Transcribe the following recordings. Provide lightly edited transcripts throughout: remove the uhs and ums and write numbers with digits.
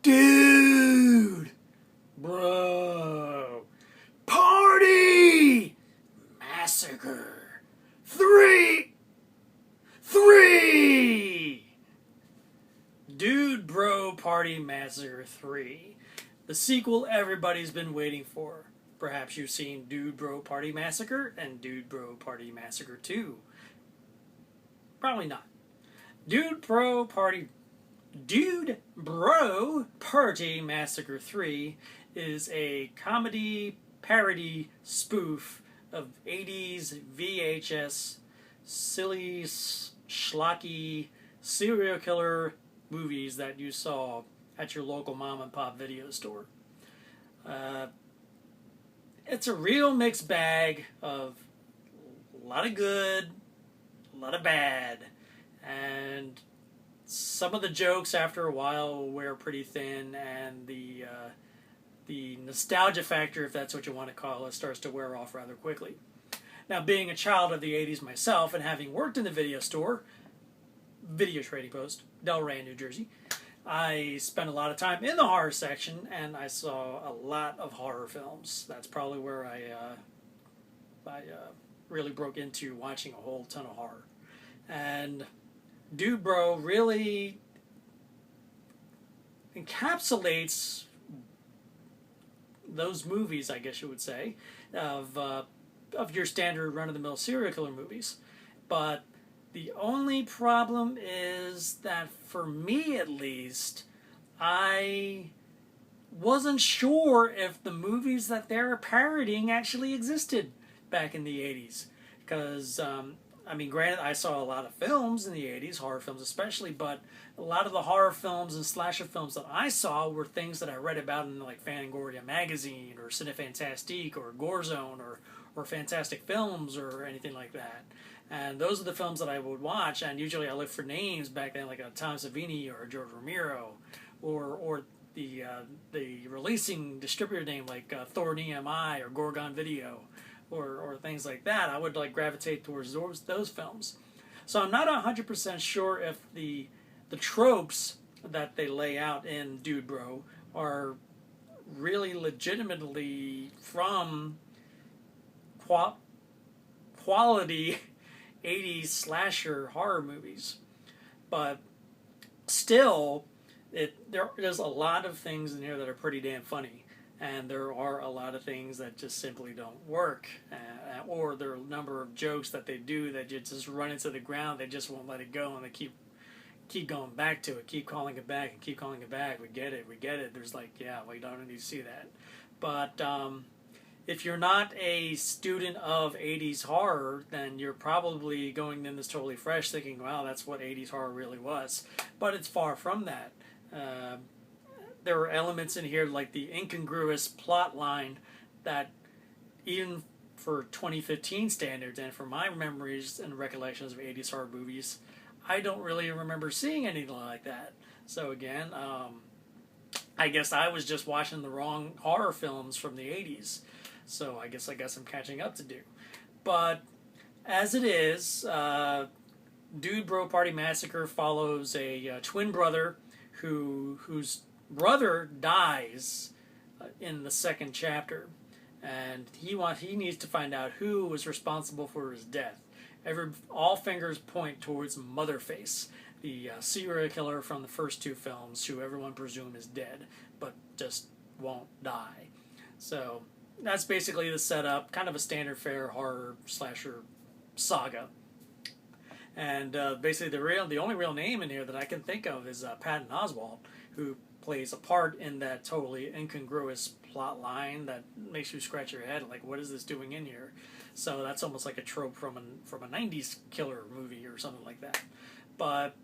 Dude, bro, Party, Massacre, 3. Dude, Bro, Party, Massacre 3. The sequel everybody's been waiting for. Perhaps you've seen Dude, Bro, Party, Massacre and Dude, Bro, Party, Massacre 2. Probably not. Dude, Bro, Party Massacre 3 is a comedy parody spoof of 80s VHS silly, schlocky serial killer movies that you saw at your local mom and pop video store. It's a real mixed bag of a lot of good, a lot of bad, and some of the jokes after a while wear pretty thin, and the nostalgia factor, if that's what you want to call it, starts to wear off rather quickly. Now, being a child of the 80s myself and having worked in the video store, Video Trading Post, Delray, New Jersey, I spent a lot of time in the horror section, and I saw a lot of horror films. That's probably where I really broke into watching a whole ton of horror. And Dude Bro really encapsulates those movies, I guess you would say, of your standard run-of-the-mill serial killer movies. But the only problem is that, for me at least, I wasn't sure if the movies that they're parodying actually existed back in the 80s. Because, I mean, granted, I saw a lot of films in the 80s, horror films especially, but a lot of the horror films and slasher films that I saw were things that I read about in, like, Fangoria magazine, or Cinefantastique, or Gore Zone, or Fantastic Films, or anything like that. And those are the films that I would watch, and usually I look for names back then, like a Tom Savini or a George Romero, or the releasing distributor name like Thor EMI or Gorgon Video, or things like that. I would like gravitate towards those films. So I'm not 100% sure if the tropes that they lay out in Dude Bro are really legitimately from quality 80s slasher horror movies. But still, there's a lot of things in here that are pretty damn funny. And there are a lot of things that just simply don't work. Or there are a number of jokes that they do that you just run into the ground. They just won't let it go, and they keep going back to it, keep calling it back, and keep calling it back. We get it. There's like, yeah, we don't need to see that. But if you're not a student of 80s horror, then you're probably going in this totally fresh, thinking, wow, that's what 80s horror really was. But it's far from that. There are elements in here like the incongruous plot line that, even for 2015 standards and for my memories and recollections of 80s horror movies, I don't really remember seeing anything like that. So again, I guess I was just watching the wrong horror films from the 80s. So I guess I'm catching up to do. But as it is, Dude Bro Party Massacre follows a twin brother whose brother dies in the second chapter, and he needs to find out who was responsible for his death. All fingers point towards Motherface, the serial killer from the first two films, who everyone presumes is dead, but just won't die. So that's basically the setup, kind of a standard fare horror slasher saga. And basically the only real name in here that I can think of is Patton Oswalt, who plays a part in that totally incongruous plot line that makes you scratch your head, like, what is this doing in here? So that's almost like a trope from a 90s killer movie or something like that. But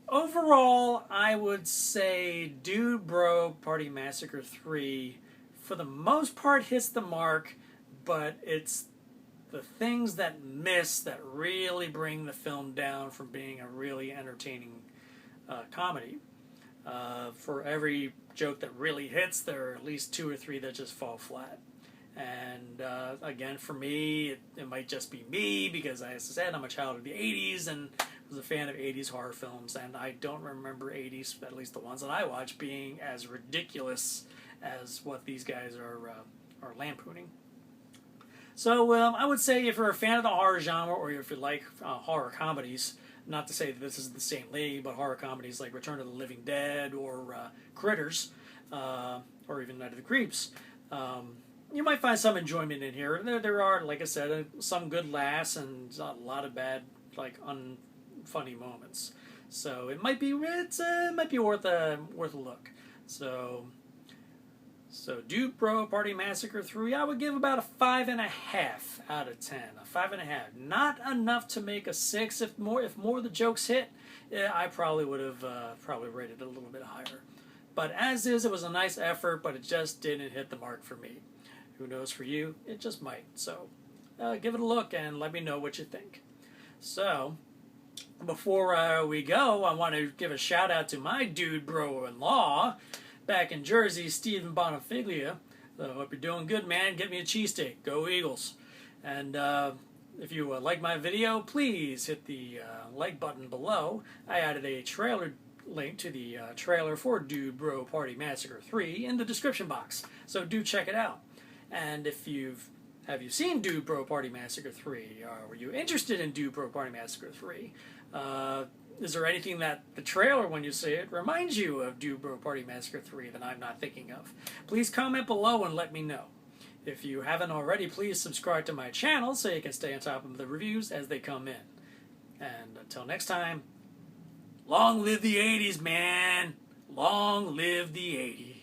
overall, I would say Dude Bro Party Massacre 3, for the most part, hits the mark, but it's the things that miss that really bring the film down from being a really entertaining comedy. For every joke that really hits, there are at least 2 or 3 that just fall flat. And again, for me, it might just be me, because as I said, I'm a child of the 80s, and was a fan of 80s horror films, and I don't remember 80s, at least the ones that I watch, being as ridiculous as what these guys are lampooning. So I would say if you're a fan of the horror genre, or if you like horror comedies, not to say that this is the same league, but horror comedies like Return of the Living Dead or Critters, or even Night of the Creeps, you might find some enjoyment in here. There are, like I said, some good laughs and a lot of bad, like, unfunny moments. So it might be worth a look. So Dude Bro Party Massacre 3, I would give about a 5.5 out of 10. A 5.5. Not enough to make a 6. If more of the jokes hit, I probably would have rated it a little bit higher. But as is, it was a nice effort, but it just didn't hit the mark for me. Who knows for you? It just might. So give it a look and let me know what you think. So before we go, I want to give a shout out to my dude bro-in-law back in Jersey, Stephen Bonifiglia. So hope you're doing good, man. Get me a cheesesteak. Go Eagles. And if you like my video, please hit the like button below. I added a trailer link to the trailer for Dude Bro Party Massacre 3 in the description box. So do check it out. And if have you seen Dude Bro Party Massacre 3? Were you interested in Dude Bro Party Massacre 3? Is there anything that the trailer, when you see it, reminds you of Dude Bro Party Massacre 3 that I'm not thinking of? Please comment below and let me know. If you haven't already, please subscribe to my channel so you can stay on top of the reviews as they come in. And until next time, long live the 80s, man! Long live the 80s.